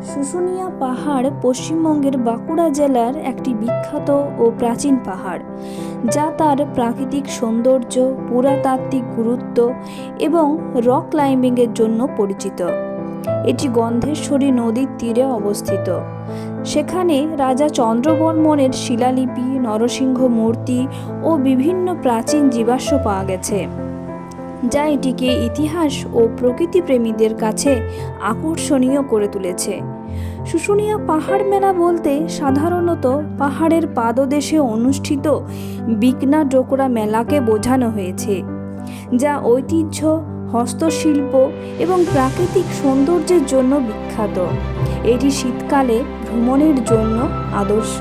শুশুনিয়া পাহাড় পশ্চিমবঙ্গের বাঁকুড়া জেলার একটি বিখ্যাত ও প্রাচীন পাহাড়, যা তার প্রাকৃতিক সৌন্দর্য, পুরাতাত্ত্বিক গুরুত্ব এবং রক ক্লাইম্বিংয়ের জন্য পরিচিত। এটি গন্ধেশ্বরী নদীর তীরে অবস্থিত। সেখানে রাজা চন্দ্রবর্মনের শিলালিপি, নরসিংহ মূর্তি ও বিভিন্ন প্রাচীন জীবাশ্ম পাওয়া গেছে, যা এটিকে ইতিহাস ও প্রকৃতিপ্রেমীদের কাছে আকর্ষণীয় করে তুলেছে। শুশুনিয়া পাহাড় মেলা বলতে সাধারণত পাহাড়ের পাদদেশে অনুষ্ঠিত বিকনা ডোকরা মেলাকে বোঝানো হয়েছে, যা ঐতিহ্য, হস্তশিল্প এবং প্রাকৃতিক সৌন্দর্যের জন্য বিখ্যাত। এটি শীতকালে ভ্রমণের জন্য আদর্শ।